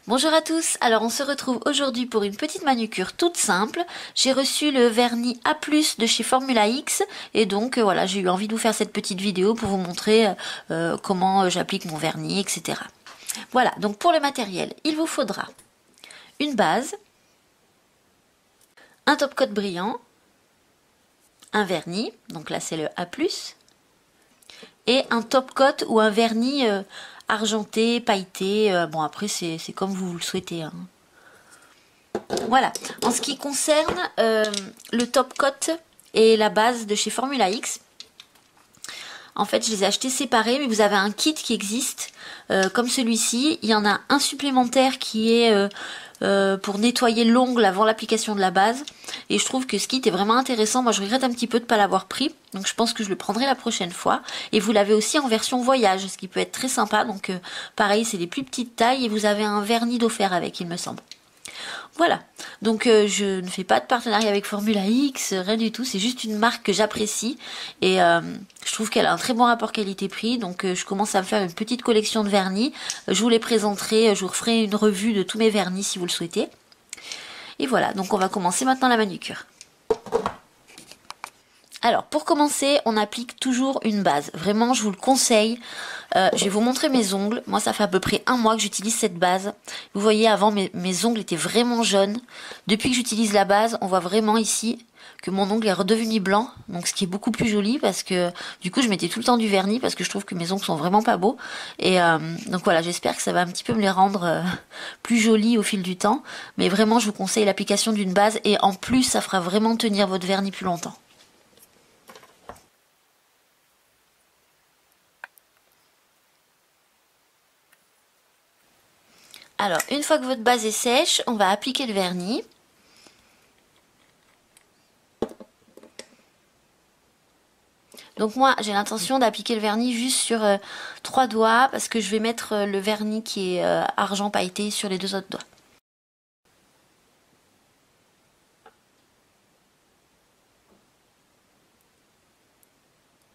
Bonjour à tous, alors on se retrouve aujourd'hui pour une petite manucure toute simple. J'ai reçu le vernis A+, de chez Formula X et donc voilà, j'ai eu envie de vous faire cette petite vidéo pour vous montrer comment j'applique mon vernis, etc. Voilà, donc pour le matériel, il vous faudra une base, un top coat brillant, un vernis, donc là c'est le A+, et un top coat ou un vernis argenté, pailleté, bon après c'est comme vous le souhaitez, hein. Voilà, en ce qui concerne le top coat et la base de chez Formula X, en fait je les ai achetés séparés, mais vous avez un kit qui existe comme celui-ci. Il y en a un supplémentaire qui est pour nettoyer l'ongle avant l'application de la base, et je trouve que ce kit est vraiment intéressant. Moi je regrette un petit peu de ne pas l'avoir pris, donc je pense que je le prendrai la prochaine fois. Et vous l'avez aussi en version voyage, ce qui peut être très sympa. Donc pareil, c'est des plus petites tailles et vous avez un vernis d'offert avec, il me semble. Voilà, donc je ne fais pas de partenariat avec Formula X, rien du tout, c'est juste une marque que j'apprécie et je trouve qu'elle a un très bon rapport qualité-prix, donc je commence à me faire une petite collection de vernis. Je vous les présenterai, je vous referai une revue de tous mes vernis si vous le souhaitez. Et voilà, donc on va commencer maintenant la manucure. Alors pour commencer, on applique toujours une base, vraiment je vous le conseille. Je vais vous montrer mes ongles. Moi ça fait à peu près un mois que j'utilise cette base. Vous voyez, avant mes ongles étaient vraiment jaunes. Depuis que j'utilise la base, on voit vraiment ici que mon ongle est redevenu blanc, donc ce qui est beaucoup plus joli, parce que du coup je mettais tout le temps du vernis parce que je trouve que mes ongles sont vraiment pas beaux. Et donc voilà, j'espère que ça va un petit peu me les rendre plus jolis au fil du temps. Mais vraiment je vous conseille l'application d'une base, et en plus ça fera vraiment tenir votre vernis plus longtemps. Alors, une fois que votre base est sèche, on va appliquer le vernis. Donc moi, j'ai l'intention d'appliquer le vernis juste sur 3 doigts, parce que je vais mettre le vernis qui est argent pailleté sur les 2 autres doigts.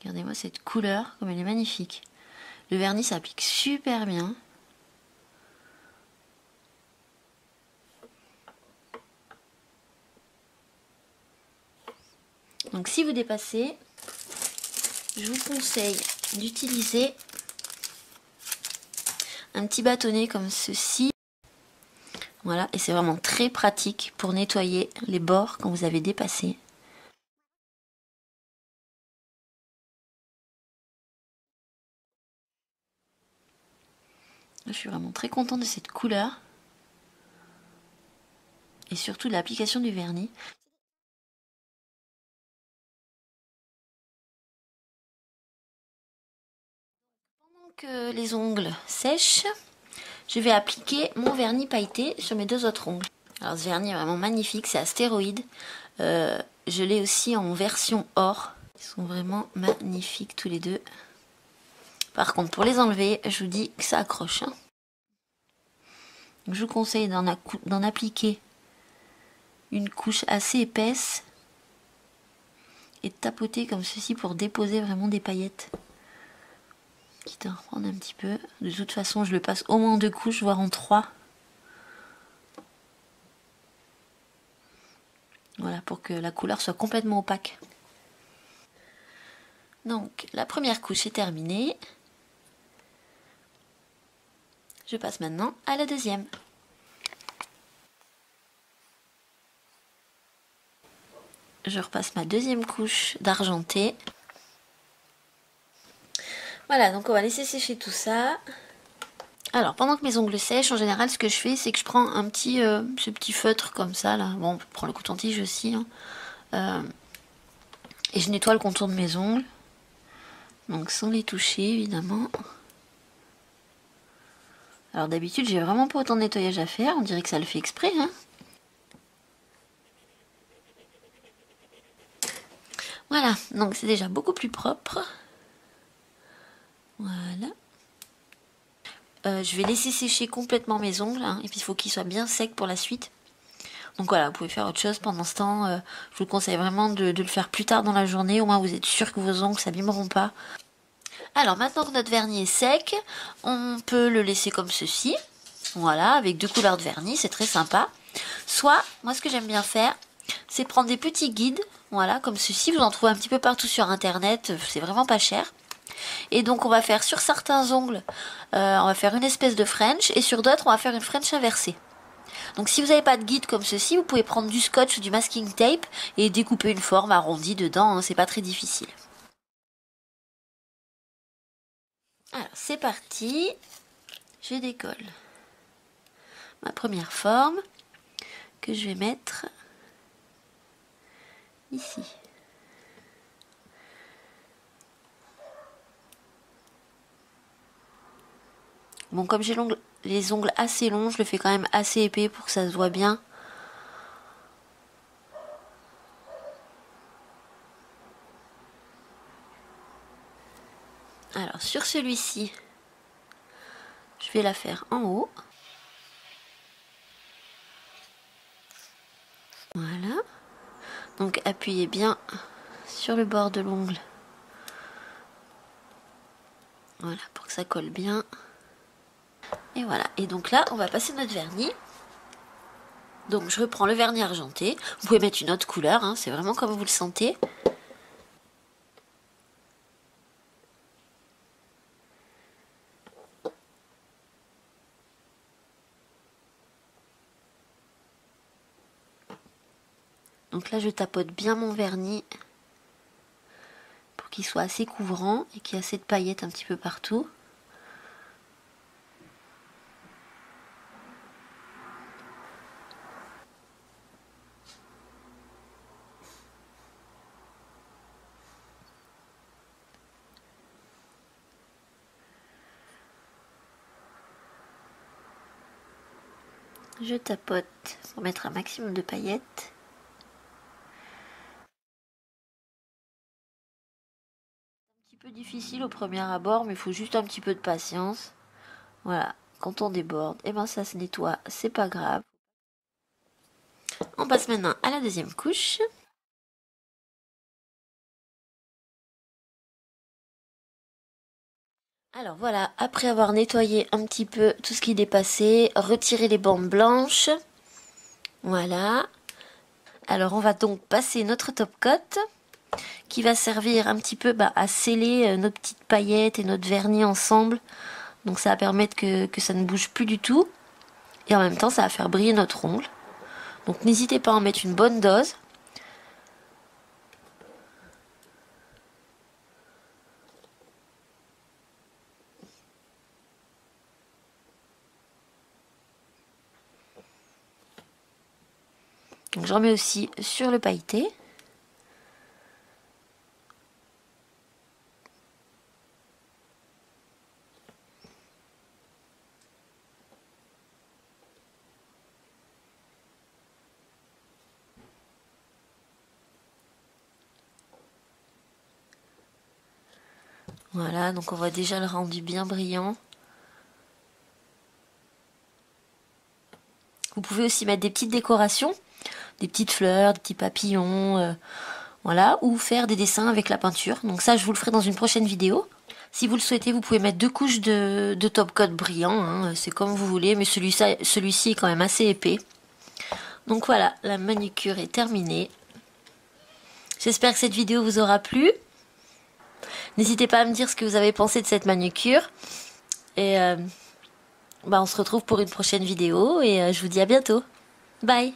Regardez-moi cette couleur, comme elle est magnifique. Le vernis s'applique super bien. Donc si vous dépassez, je vous conseille d'utiliser un petit bâtonnet comme ceci. Voilà, et c'est vraiment très pratique pour nettoyer les bords quand vous avez dépassé. Je suis vraiment très contente de cette couleur. Et surtout de l'application du vernis. Pendant que les ongles sèchent, je vais appliquer mon vernis pailleté sur mes 2 autres ongles. Alors ce vernis est vraiment magnifique, c'est Astéroïde. Je l'ai aussi en version or. Ils sont vraiment magnifiques tous les deux. Par contre, pour les enlever, je vous dis que ça accroche, hein. Je vous conseille d'en appliquer une couche assez épaisse et de tapoter comme ceci pour déposer vraiment des paillettes. Quitte à en reprendre un petit peu. De toute façon, je le passe au moins en 2 couches, voire en 3. Voilà, pour que la couleur soit complètement opaque. Donc, la première couche est terminée. Je passe maintenant à la deuxième. Je repasse ma deuxième couche d'argenté. Voilà, donc on va laisser sécher tout ça. Alors, pendant que mes ongles sèchent, en général, ce que je fais, c'est que je prends ce petit feutre comme ça, là. Bon, je prends le coton-tige aussi, hein. Et je nettoie le contour de mes ongles. Donc, sans les toucher, évidemment. Alors, d'habitude, j'ai vraiment pas autant de nettoyage à faire. On dirait que ça le fait exprès, hein. Voilà, donc c'est déjà beaucoup plus propre. Voilà. Je vais laisser sécher complètement mes ongles, hein, et puis il faut qu'ils soient bien secs pour la suite. Donc voilà, vous pouvez faire autre chose pendant ce temps. Je vous conseille vraiment de le faire plus tard dans la journée, au moins vous êtes sûr que vos ongles s'abîmeront pas. Alors maintenant que notre vernis est sec, on peut le laisser comme ceci. Voilà, avec 2 couleurs de vernis, c'est très sympa. Soit, moi ce que j'aime bien faire, c'est prendre des petits guides, voilà, comme ceci. Vous en trouvez un petit peu partout sur internet, c'est vraiment pas cher. Et donc on va faire sur certains ongles, on va faire une espèce de French, et sur d'autres on va faire une French inversée. Donc si vous n'avez pas de guide comme ceci, vous pouvez prendre du scotch ou du masking tape et découper une forme arrondie dedans, hein, c'est pas très difficile. Alors c'est parti, je décolle ma première forme que je vais mettre ici. Bon, comme j'ai les ongles assez longs, je le fais quand même assez épais pour que ça se voit bien. Alors sur celui-ci, je vais la faire en haut. Voilà. Donc appuyez bien sur le bord de l'ongle. Voilà, pour que ça colle bien. Et voilà. Et donc là, on va passer notre vernis. Donc je reprends le vernis argenté. Vous pouvez mettre une autre couleur, hein, c'est vraiment comme vous le sentez. Donc là, je tapote bien mon vernis pour qu'il soit assez couvrant et qu'il y ait assez de paillettes un petit peu partout. Je tapote pour mettre un maximum de paillettes. Un petit peu difficile au premier abord, mais il faut juste un petit peu de patience. Voilà, quand on déborde, et ben ça se nettoie, c'est pas grave. On passe maintenant à la deuxième couche. Alors voilà, après avoir nettoyé un petit peu tout ce qui dépassait, retiré les bandes blanches. Voilà. Alors on va donc passer notre top coat qui va servir un petit peu à sceller nos petites paillettes et notre vernis ensemble. Donc ça va permettre que ça ne bouge plus du tout. Et en même temps ça va faire briller notre ongle. Donc n'hésitez pas à en mettre une bonne dose. Donc j'en mets aussi sur le pailleté. Voilà, donc on voit déjà le rendu bien brillant. Vous pouvez aussi mettre des petites décorations, des petites fleurs, des petits papillons, voilà, ou faire des dessins avec la peinture. Donc ça, je vous le ferai dans une prochaine vidéo. Si vous le souhaitez, vous pouvez mettre 2 couches de top coat brillant, hein, c'est comme vous voulez, mais celui-ci est quand même assez épais. Donc voilà, la manucure est terminée. J'espère que cette vidéo vous aura plu. N'hésitez pas à me dire ce que vous avez pensé de cette manucure. Et on se retrouve pour une prochaine vidéo et je vous dis à bientôt. Bye!